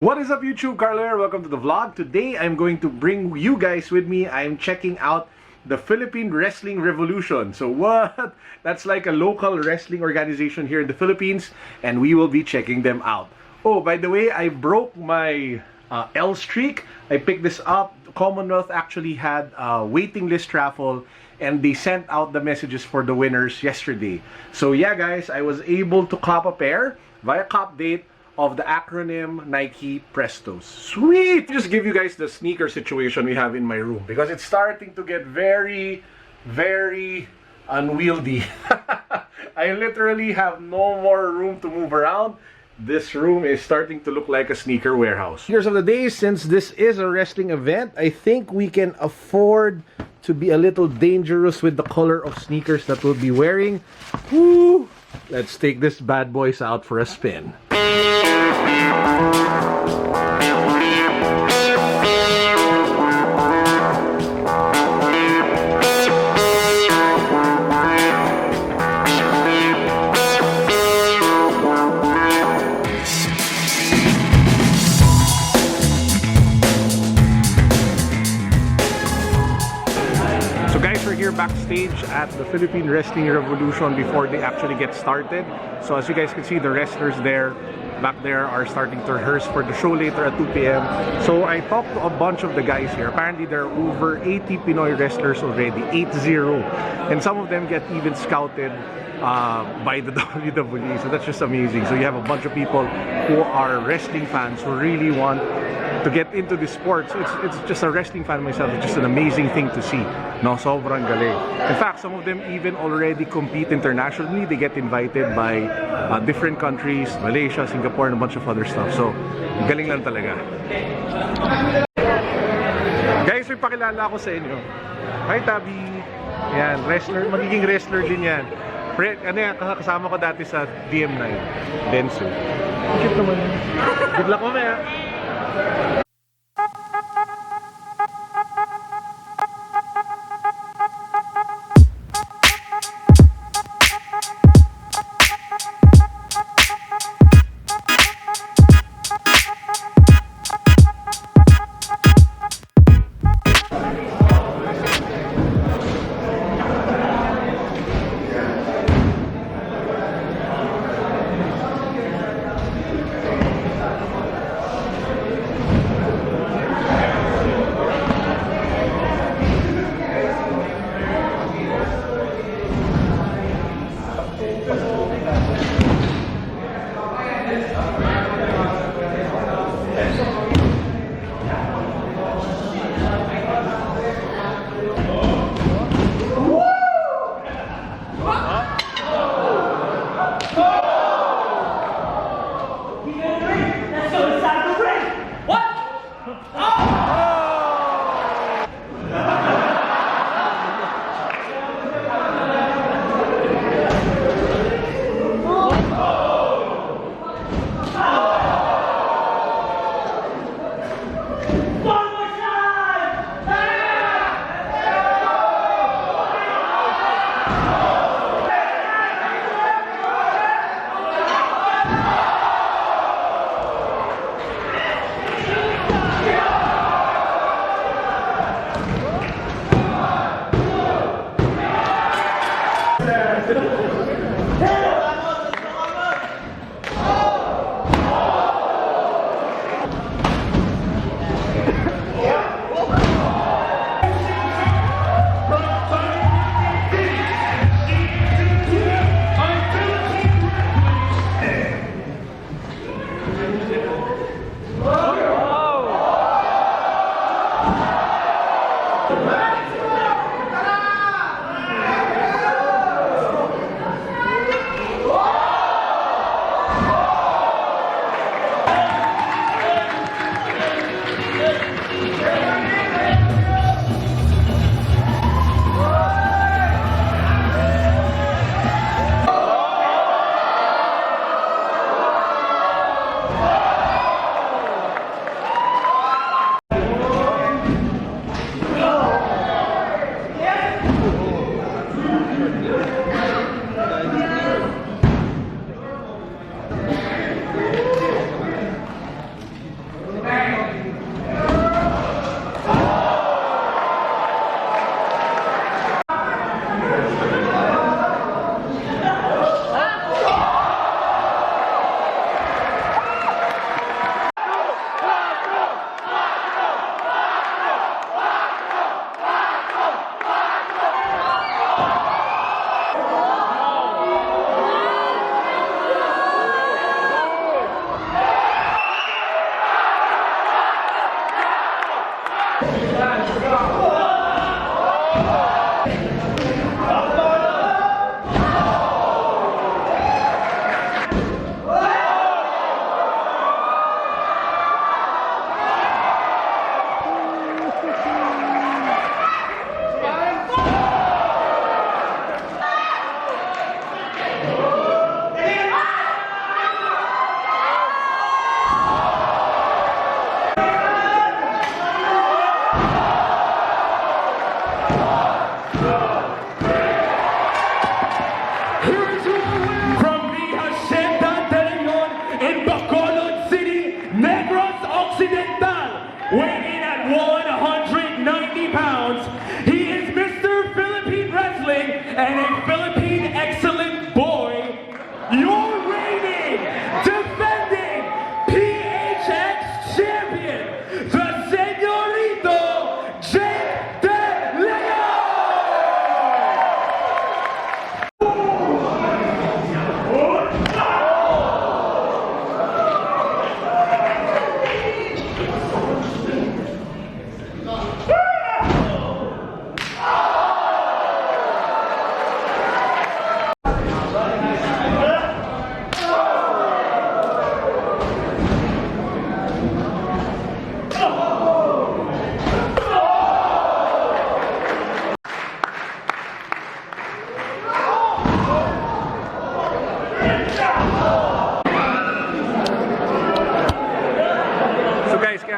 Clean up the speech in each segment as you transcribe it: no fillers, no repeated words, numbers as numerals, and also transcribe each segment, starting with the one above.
What is up YouTube, Carlo here. Welcome to the vlog. Today I'm going to bring you guys with me. I'm checking out the Philippine Wrestling Revolution. So what? That's like a local wrestling organization here in the Philippines, and we will be checking them out. Oh, by the way, I broke my L streak. I picked this up. Commonwealth actually had a waiting list raffle, and they sent out the messages for the winners yesterday. So yeah guys, I was able to cop a pair via cop date of the acronym Nike Prestos. Sweet! Just give you guys the sneaker situation we have in my room because it's starting to get very unwieldy. I literally have no more room to move around. This room is starting to look like a sneaker warehouse. Sneakers of the day, since this is a wrestling event, I think we can afford to be a little dangerous with the color of sneakers that we'll be wearing. Woo! Let's take this bad boys out for a spin. So guys, we're here backstage at the Philippine Wrestling Revolution before they actually get started. So as you guys can see, the wrestlers back there are starting to rehearse for the show later at 2 p.m. So I talked to a bunch of the guys here. Apparently there are over 80 Pinoy wrestlers already, 80. And some of them get even scouted by the WWE. So that's just amazing. So you have a bunch of people who are wrestling fans who really want to get into the sport. So it's just a wrestling fan myself. It's just an amazing thing to see. No, sobrang galing. In fact, some of them even already compete internationally. They get invited by different countries, Malaysia, Singapore, and a bunch of other stuff. So, galing lang talaga. Guys, may pakilala ako sa inyo. Hi, Tabi. Yan, wrestler. Magiging wrestler din yan. Ano yan, kasama ko dati sa DM9. Denso. Cute naman. Good luck mamaya.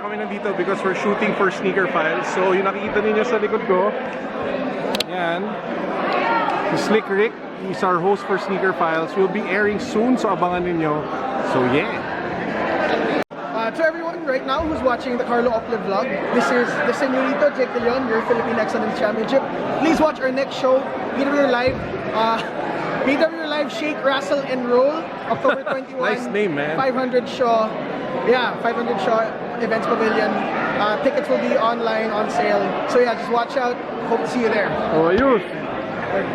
kaya kami nandito because we're shooting for Sneaker Files. So yung nakikita ninyo sa likod ko, yan, si Slick Rick, he's our host for Sneaker Files. We'll be airing soon, so abangan ninyo. So yeah. To everyone right now who's watching the Carlo Ople vlog, this is the Señorito Jake De Leon, your Philippine Excellence Championship. Please watch our next show, PW Live. PW Live Shake, Wrestle, and Roll, October 21. Nice name, man. 500 Shaw. Yeah, 500 Shaw Events Pavilion. Tickets will be online on sale. So yeah, just watch out. Hope to see you there. Oh, ayun.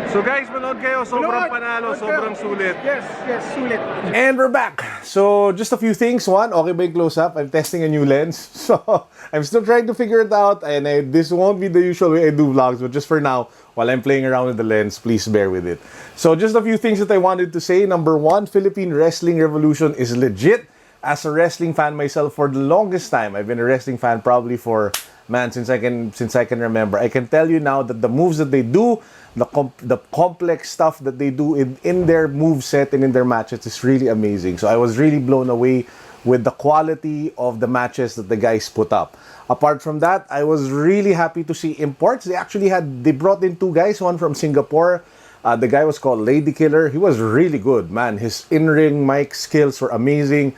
So guys, manood kayo. Sobrang panalo, sobrang sulit. Yes, sulit. And we're back. So, just a few things. One, okay ba yung close-up? I'm testing a new lens. So, I'm still trying to figure it out. And this won't be the usual way I do vlogs. But just for now, while I'm playing around with the lens, please bear with it. So, just a few things that I wanted to say. Number one, Philippine Wrestling Revolution is legit. As a wrestling fan myself for the longest time, I've been a wrestling fan probably for, man, since I can remember. I can tell you now that the moves that they do, the complex stuff that they do in their move set and in their matches is really amazing. So I was really blown away with the quality of the matches that the guys put up. Apart from that, I was really happy to see imports. They brought in two guys, one from Singapore. The guy was called Lady Killer. He was really good, man. His in-ring mic skills were amazing.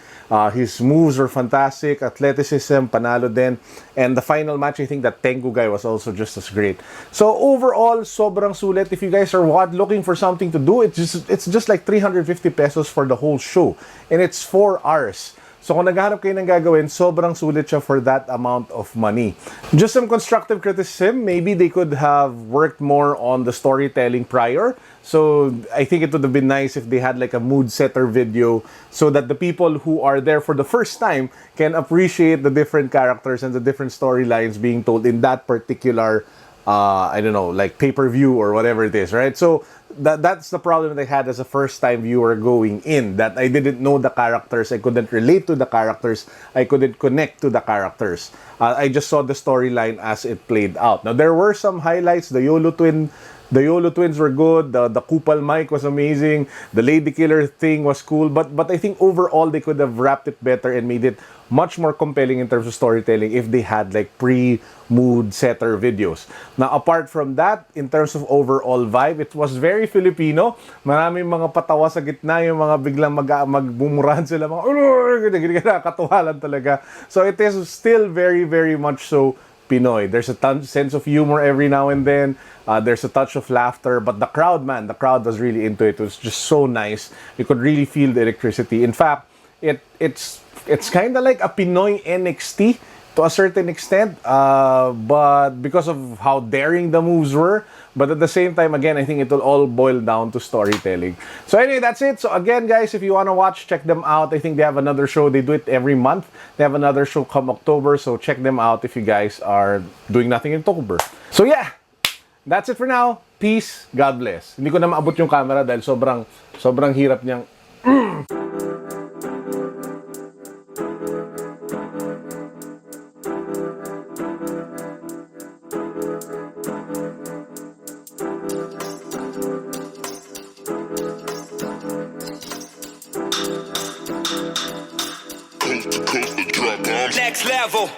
His moves were fantastic. Athleticism, panalo din. And the final match, I think that Tengu guy was also just as great. So overall, sobrang sulit. If you guys are looking for something to do, it's just like 350 pesos for the whole show. And it's 4 hours. So kung naghahanap kayo ng gagawin, sobrang sulit siya for that amount of money. Just some constructive criticism, maybe they could have worked more on the storytelling prior. So I think it would have been nice if they had like a mood setter video so that the people who are there for the first time can appreciate the different characters and the different storylines being told in that particular I don't know, like pay-per-view or whatever it is, right? So that's the problem that I had as a first-time viewer going in, that I didn't know the characters, I couldn't relate to the characters, I couldn't connect to the characters. I just saw the storyline as it played out. Now, there were some highlights. The YOLO twins were good. The Kupal mic was amazing. The Lady Killer thing was cool. But I think overall, they could have wrapped it better and made it much more compelling in terms of storytelling if they had like pre-mood setter videos. Now, apart from that, in terms of overall vibe, it was very Filipino. Maraming mga patawa sa gitna, yung mga biglang magbumurahan sila, mga katuwalan talaga. So it is still very, very much so Pinoy. There's a sense of humor every now and then. There's a touch of laughter. But the crowd, man, the crowd was really into it. It was just so nice. You could really feel the electricity. In fact, it's kind of like a Pinoy NXT to a certain extent, but because of how daring the moves were. But at the same time, again, I think it will all boil down to storytelling. So anyway, that's it. So again, guys, if you want to watch, check them out. I think they have another show. They do it every month. They have another show come October. So check them out if you guys are doing nothing in October. So yeah, that's it for now. Peace. God bless. Hindi ko na maabot yung camera dahil sobrang hirap niyang Next level.